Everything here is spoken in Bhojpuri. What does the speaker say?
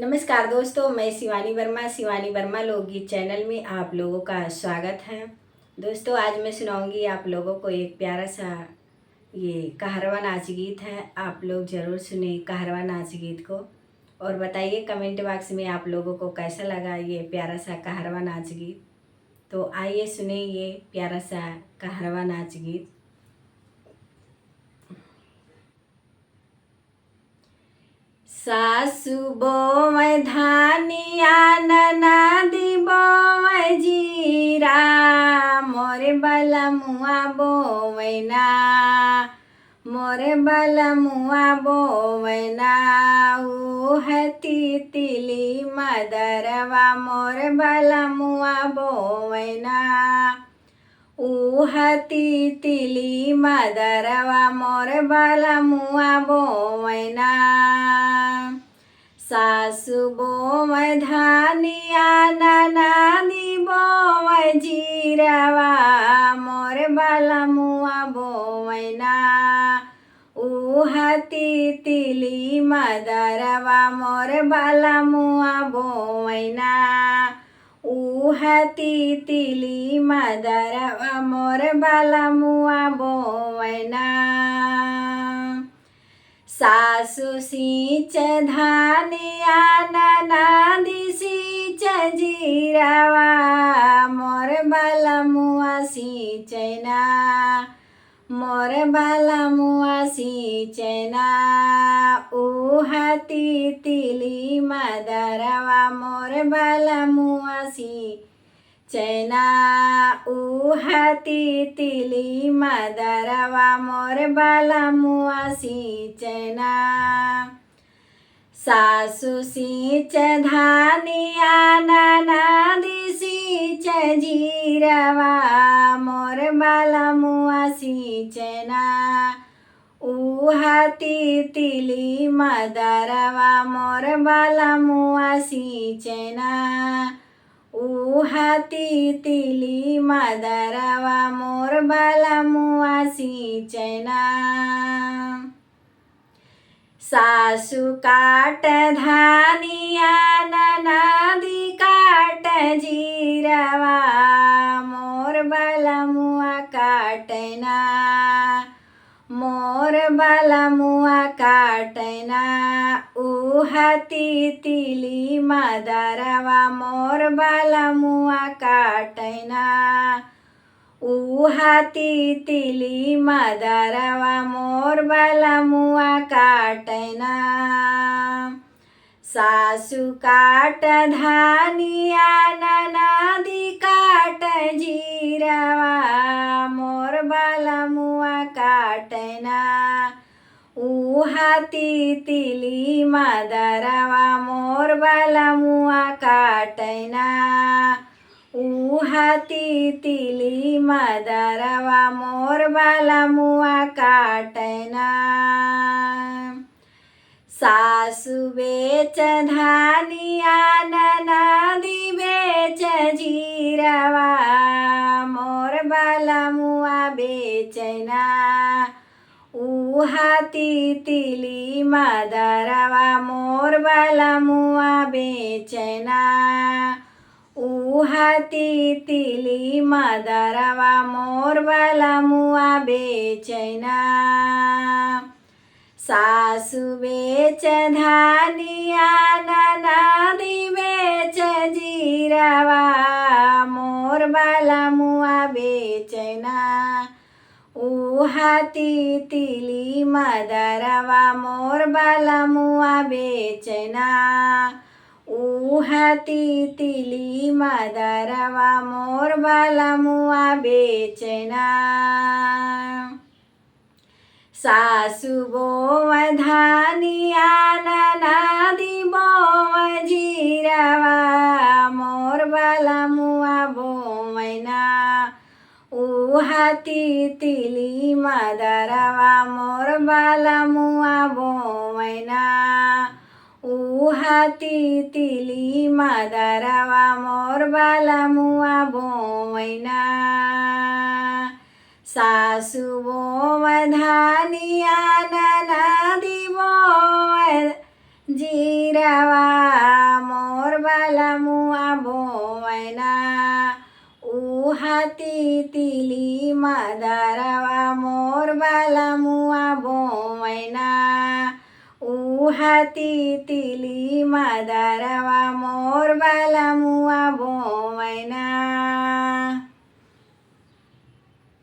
नमस्कार दोस्तों, मैं शिवानी वर्मा लोकगीत चैनल में आप लोगों का स्वागत है। दोस्तों, आज मैं सुनाऊंगी आप लोगों को एक प्यारा सा ये कहरवा नाच गीत है। आप लोग ज़रूर सुने कहरवा नाच गीत को और बताइए कमेंट बॉक्स में आप लोगों को कैसा लगा ये प्यारा सा कहरवा नाच गीत। तो आइए सुने ये प्यारा सा कहरवा नाच गीत। सासु बोवै धानिया ननदी बोवै जीरा, मोरे बलमुआ बोवै ना, मोरे बलमुआ बोवै ना। उह तितली मदरवा मोरे बलमुआ बोवै ना, उह तितली मदरवा मोरे बलमुआ बोवै ना। सासु बोवै धानिया ननदी बोवै जीरवा, मोरे बलमुआ बोवै ना। उह तितली मदरवा मोरे बलमुआ बोवै ना, उह तितली मदरवा मोरे बलमुआ बोवै ना। सासु सींच धानिया ननदी सींच जीरवा, मोरे बलमुआ सींचै ना, मोरे बलमुआ सींचै ना। उह तितली मदरवा मोरे बलमुआ सींचै ना, उह तितली मदरवा मोरे बलमुआ सींचै ना। सासु सींच धानिया ननदी सींच जीरवा, मोरे बलमुआ सींचै ना। उह तितली मदरवा मोरे बलमुआ सींचै ना, उह तितली मदरवा मोरे बलमुआ सींचै ना। सासु काट धानिया ननदी काट जीरवा, मोर बलमुआ काटै ना, मोर बलमुआ काटै ना। उह तितली मदरवा मोर बलमुआ काटै ना, उह तितली मदरवा मोर बलमुआ काटै ना। सासु काट धानिया ननदी काट जीरवा, मोर बलमुआ काटै ना। उह तितली मदरवा मोर बलमुआ काटै ना, उह तितली मदरवा मोर बलमुआ काटै ना। सासु बेच धानिया ननदी बेच जीरवा, मोर बलमुआ बेचै ना। उह तितली मदरवा मोर बलमुआ बेचै ना, उह तितली मदरवा मोर बलमुआ बेचै ना। सासु बेच धानिया ननदी बेच जीरवा, मोर बलमुआ बेचै ना। उह तितली मदरवा मोर बलमुआ बेचै ना, उह तितली मदरवा मोर बलमुआ बेचै ना। सासु बोवै धानिया ननदी बोवै जीरवा, मोर बलमुआ बोवै ना। उह तितली मदरवा मोर बलमुआ बोवै ना, उह तितली मदरवा मोर बलमुआ बोवै ना। सासु बोवै धानिया ननदी बोवै जीरवा, बोवैना उहाती तिली मदारवा मोर बाला मुआ बोवैना उहाती तिली मदारवा मोर बाला मुआ बोवैना